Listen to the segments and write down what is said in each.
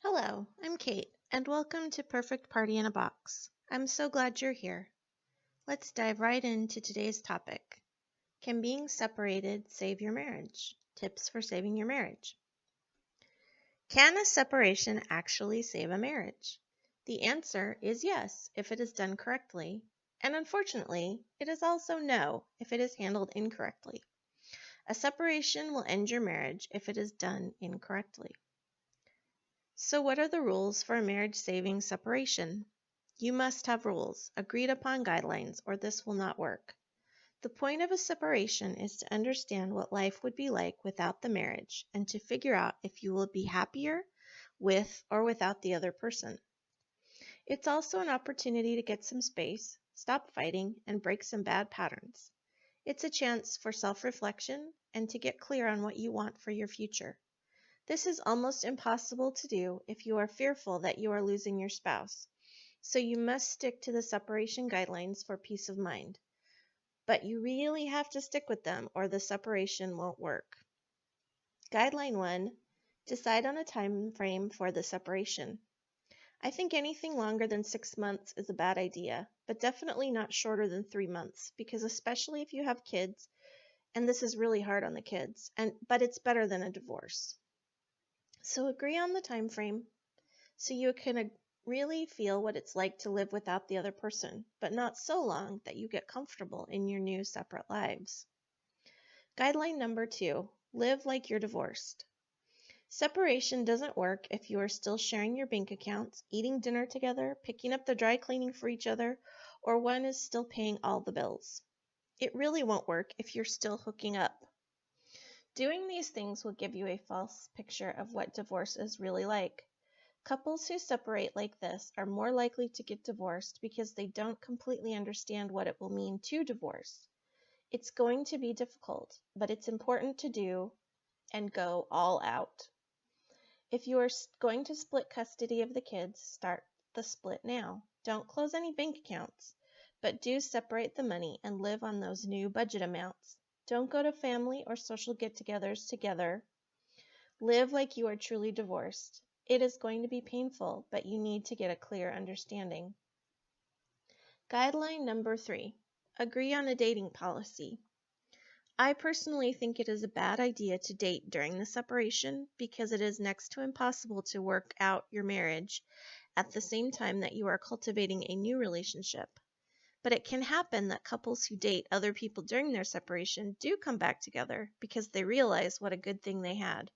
Hello, I'm Kate, and welcome to Perfect Party in a Box. I'm so glad you're here. Let's dive right into today's topic. Can being separated save your marriage? Tips for saving your marriage. Can a separation actually save a marriage? The answer is yes, if it is done correctly, and unfortunately, it is also no if it is handled incorrectly. A separation will end your marriage if it is done incorrectly. So what are the rules for a marriage-saving separation? You must have rules, agreed upon guidelines, or this will not work. The point of a separation is to understand what life would be like without the marriage and to figure out if you will be happier with or without the other person. It's also an opportunity to get some space, stop fighting, and break some bad patterns. It's a chance for self-reflection and to get clear on what you want for your future. This is almost impossible to do if you are fearful that you are losing your spouse, so you must stick to the separation guidelines for peace of mind. But you really have to stick with them or the separation won't work. Guideline 1. Decide on a time frame for the separation. I think anything longer than 6 months is a bad idea, but definitely not shorter than 3 months, because especially if you have kids, and this is really hard on the kids, but it's better than a divorce. So agree on the time frame so you can really feel what it's like to live without the other person, but not so long that you get comfortable in your new separate lives. Guideline number 2, live like you're divorced. Separation doesn't work if you are still sharing your bank accounts, eating dinner together, picking up the dry cleaning for each other, or one is still paying all the bills. It really won't work if you're still hooking up. Doing these things will give you a false picture of what divorce is really like. Couples who separate like this are more likely to get divorced because they don't completely understand what it will mean to divorce. It's going to be difficult, but it's important to do and go all out. If you are going to split custody of the kids, start the split now. Don't close any bank accounts, but do separate the money and live on those new budget amounts. Don't go to family or social get-togethers together. Live like you are truly divorced. It is going to be painful, but you need to get a clear understanding. Guideline number 3, agree on a dating policy. I personally think it is a bad idea to date during the separation because it is next to impossible to work out your marriage at the same time that you are cultivating a new relationship. But it can happen that couples who date other people during their separation do come back together because they realize what a good thing they had.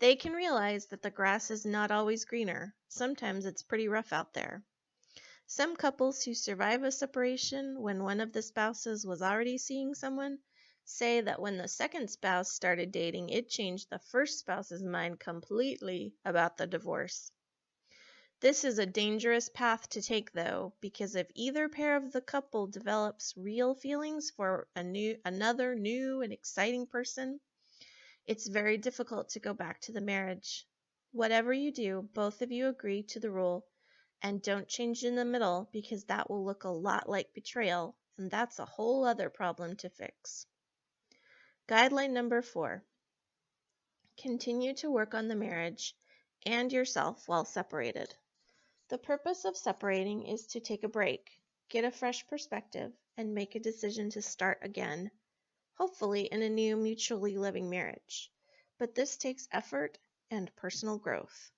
They can realize that the grass is not always greener. Sometimes it's pretty rough out there. Some couples who survive a separation when one of the spouses was already seeing someone say that when the second spouse started dating, it changed the first spouse's mind completely about the divorce. This is a dangerous path to take, though, because if either pair of the couple develops real feelings for another new and exciting person, it's very difficult to go back to the marriage. Whatever you do, both of you agree to the rule and don't change in the middle because that will look a lot like betrayal, and that's a whole other problem to fix. Guideline number 4, continue to work on the marriage and yourself while separated. The purpose of separating is to take a break, get a fresh perspective, and make a decision to start again, hopefully in a new mutually loving marriage. But this takes effort and personal growth.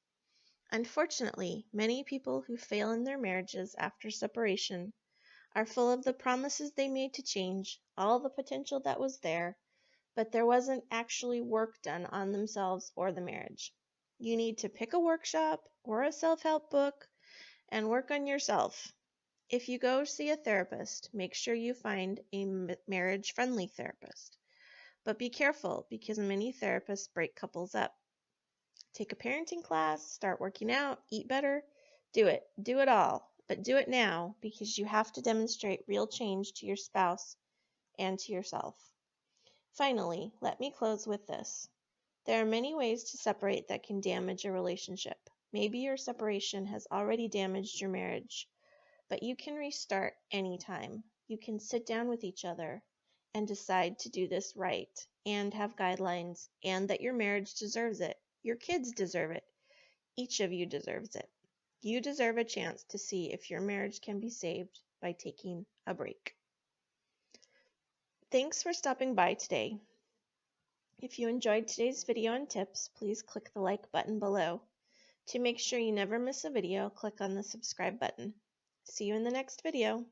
Unfortunately, many people who fail in their marriages after separation are full of the promises they made to change, all the potential that was there, but there wasn't actually work done on themselves or the marriage. You need to pick a workshop or a self-help book and work on yourself. If you go see a therapist, make sure you find a marriage-friendly therapist. But be careful because many therapists break couples up. Take a parenting class, start working out, eat better. Do it all, but do it now because you have to demonstrate real change to your spouse and to yourself. Finally, let me close with this. There are many ways to separate that can damage a relationship. Maybe your separation has already damaged your marriage, but you can restart anytime. You can sit down with each other and decide to do this right and have guidelines and that your marriage deserves it. Your kids deserve it. Each of you deserves it. You deserve a chance to see if your marriage can be saved by taking a break. Thanks for stopping by today. If you enjoyed today's video and tips, please click the like button below. To make sure you never miss a video, click on the subscribe button. See you in the next video.